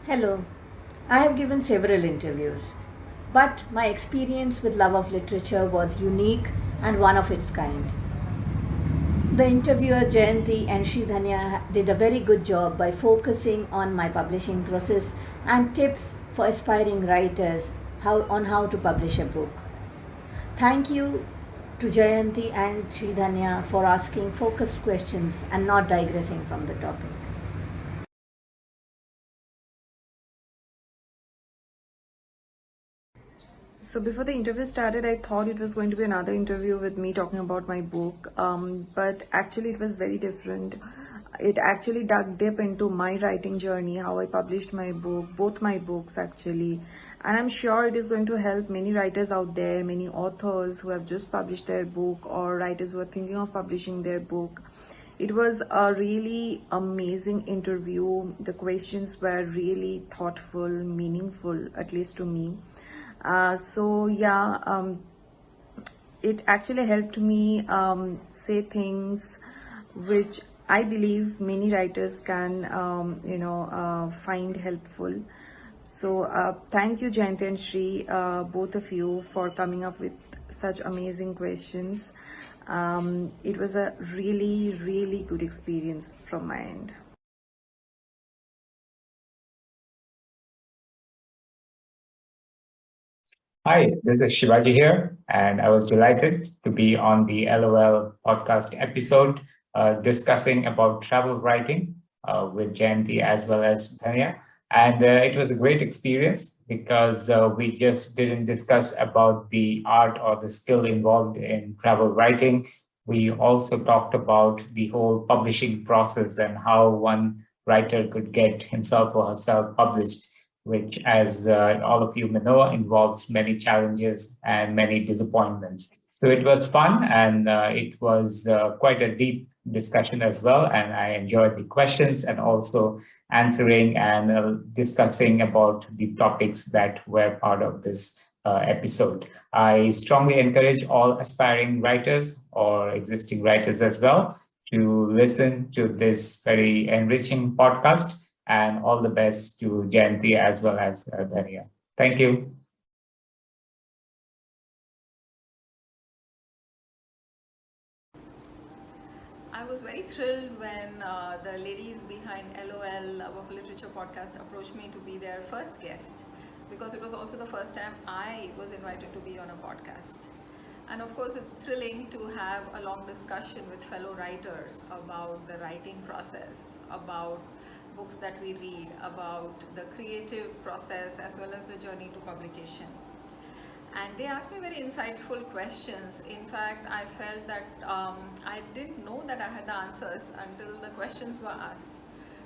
Hello. I have given several interviews, but my experience with love of literature was unique and one of its kind. The interviewers Jayanthi and Sre Dhanea did a very good job by focusing on my publishing process and tips for aspiring writers on how to publish a book. Thank you to Jayanthi and Sre Dhanea for asking focused questions and not digressing from the topic. So before the interview started, I thought it was going to be another interview with me talking about my book, but actually it was very different. It actually dug deep into my writing journey, how I published my book, both my books actually. And I'm sure it is going to help many writers out there, many authors who have just published their book or writers who are thinking of publishing their book. It was a really amazing interview. The questions were really thoughtful, meaningful, at least to me. It actually helped me say things which I believe many writers can, find helpful. So thank you, Jayanthi and Sri, both of you, for coming up with such amazing questions. It was a really, really good experience from my end. Hi, this is Shivaji here, and I was delighted to be on the LOL podcast episode discussing about travel writing with Jayanthi as well as Dhanea. And it was a great experience because we just didn't discuss about the art or the skill involved in travel writing. We also talked about the whole publishing process and how one writer could get himself or herself published, which, as all of you may know, involves many challenges and many disappointments. So it was fun, and it was quite a deep discussion as well. And I enjoyed the questions and also answering and discussing about the topics that were part of this episode. I strongly encourage all aspiring writers or existing writers as well to listen to this very enriching podcast, and all the best to Jayanthi as well as Dhanea. Thank you. I was very thrilled when the ladies behind LOL Love of Literature podcast approached me to be their first guest, because it was also the first time I was invited to be on a podcast. And of course, it's thrilling to have a long discussion with fellow writers about the writing process, about books that we read, about the creative process as well as the journey to publication. And they asked me very insightful questions. In fact, I felt that I didn't know that I had the answers until the questions were asked.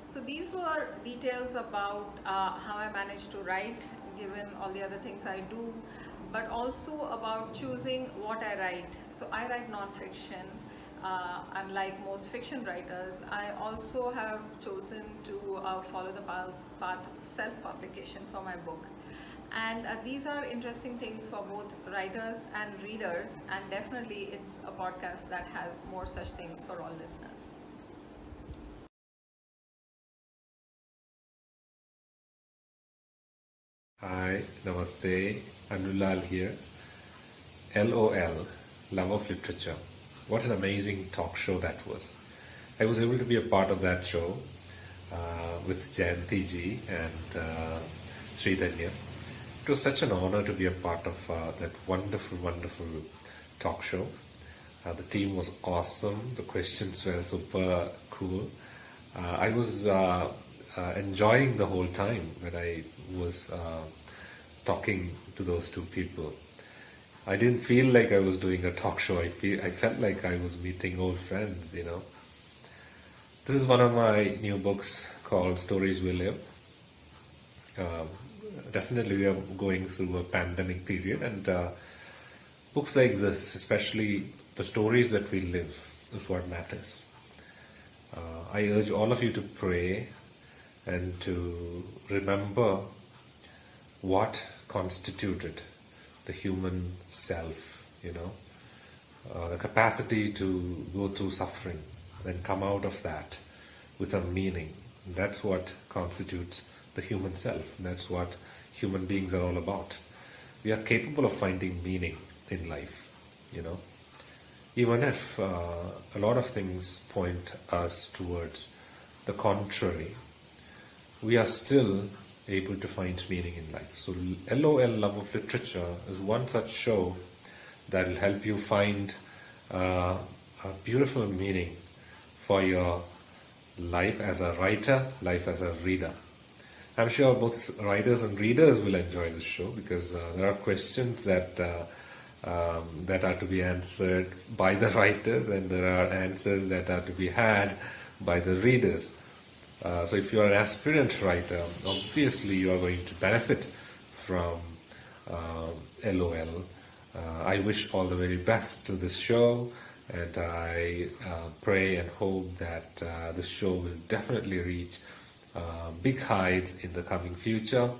So these were details about how I managed to write, given all the other things I do, but also about choosing what I write. So I write non-fiction. Unlike most fiction writers, I also have chosen to follow the path of self-publication for my book. And these are interesting things for both writers and readers, and definitely it's a podcast that has more such things for all listeners. Hi, namaste. Anulal here. LOL, Love of Literature. What an amazing talk show that was. I was able to be a part of that show with Jayanthi ji and Sre Dhanea. It was such an honor to be a part of that wonderful, wonderful talk show. The team was awesome. The questions were super cool. I was enjoying the whole time when I was talking to those two people. I didn't feel like I was doing a talk show. I felt like I was meeting old friends, you know. This is one of my new books called Stories We Live. Definitely we are going through a pandemic period, and books like this, especially the stories that we live, is what matters. I urge all of you to pray and to remember what constituted the human self, you know, the capacity to go through suffering and come out of that with a meaning. That's what constitutes the human self. That's what human beings are all about. We are capable of finding meaning in life, even if a lot of things point us towards the contrary. We are still able to find meaning in life. So LOL, Love of Literature, is one such show that will help you find a beautiful meaning for your life as a writer, life as a reader. I'm sure both writers and readers will enjoy this show because there are questions that are to be answered by the writers, and there are answers that are to be had by the readers. So if you're an aspirant writer, obviously you are going to benefit from LOL. I wish all the very best to this show, and I pray and hope that this show will definitely reach big heights in the coming future.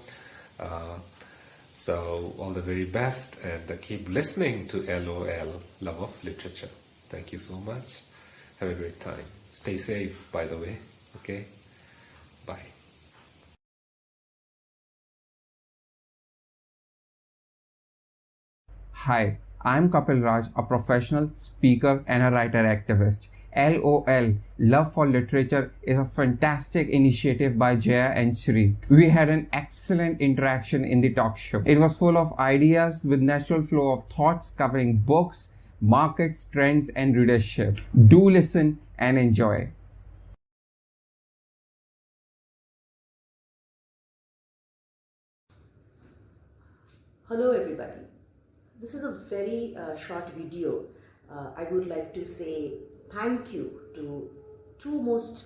So all the very best, and keep listening to LOL, Love of Literature. Thank you so much. Have a great time. Stay safe, by the way. Okay? Bye. Hi, I'm Kapil Raj, a professional speaker and a writer activist. LOL, Love for Literature, is a fantastic initiative by Jaya and Sri. We had an excellent interaction in the talk show. It was full of ideas with natural flow of thoughts covering books, markets, trends, and readership. Do listen and enjoy. Hello everybody. This is a very short video. I would like to say thank you to two most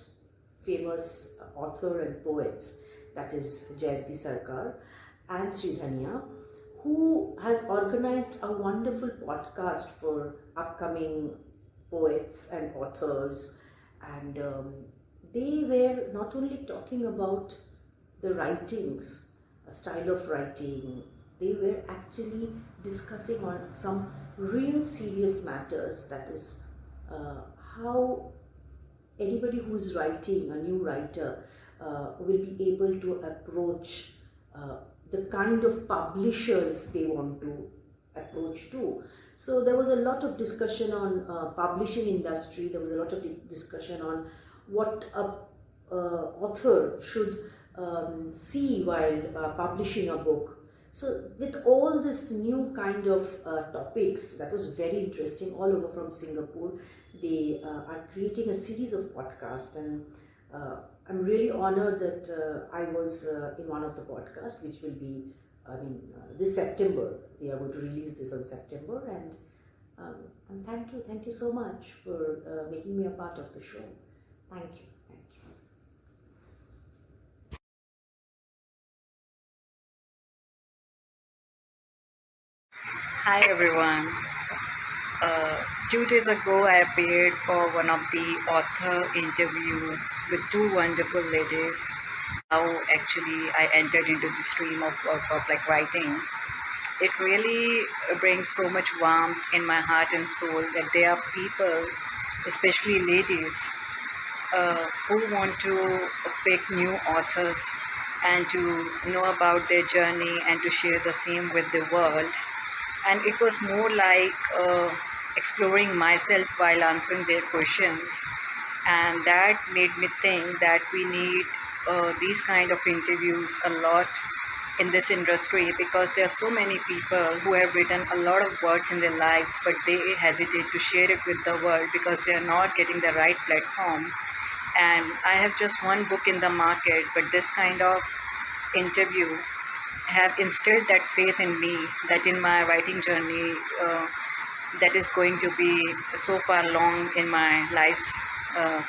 famous author and poets, that is Jayanthi Sankar and Sre Dhanea, who has organized a wonderful podcast for upcoming poets and authors, and they were not only talking about the writings, a style of writing, they were actually discussing on some real serious matters, that is how anybody who is writing, a new writer, will be able to approach the kind of publishers they want to approach to. So there was a lot of discussion on publishing industry, there was a lot of discussion on what a author should see while publishing a book. So with all this new kind of topics, that was very interesting, all over from Singapore. They are creating a series of podcasts, and I'm really honored that I was in one of the podcasts, which will be, this September. They are going to release this on September, and thank you so much for making me a part of the show. Thank you. Hi everyone. 2 days ago, I appeared for one of the author interviews with two wonderful ladies. How actually I entered into the stream of work of writing. It really brings so much warmth in my heart and soul that there are people, especially ladies, who want to pick new authors and to know about their journey and to share the same with the world. And it was more like exploring myself while answering their questions, and that made me think that we need these kind of interviews a lot in this industry, because there are so many people who have written a lot of words in their lives, but they hesitate to share it with the world because they are not getting the right platform. And I have just one book in the market, but this kind of interview have instilled that faith in me that in my writing journey that is going to be so far long in my life's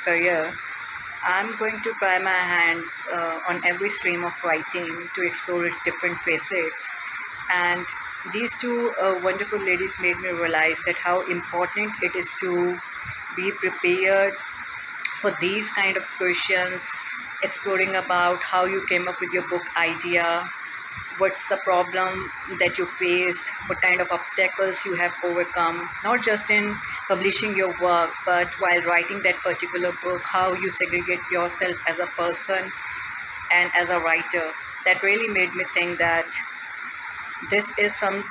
career, I'm going to try my hands on every stream of writing to explore its different facets. And these two wonderful ladies made me realize that how important it is to be prepared for these kind of questions, exploring about how you came up with your book idea, what's the problem that you face, what kind of obstacles you have overcome, not just in publishing your work, but while writing that particular book, how you segregate yourself as a person, and as a writer, that really made me think that this is some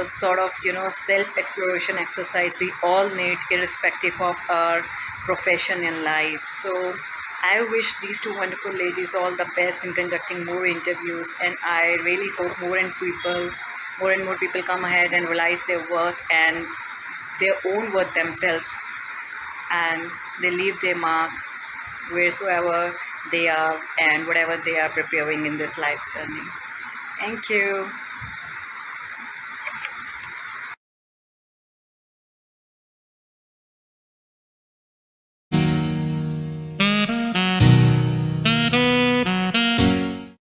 sort of self-exploration exercise we all need, irrespective of our profession in life. So I wish these two wonderful ladies all the best in conducting more interviews, and I really hope more and more people come ahead and realize their worth and their own worth themselves, and they leave their mark wheresoever they are and whatever they are preparing in this life's journey. Thank you.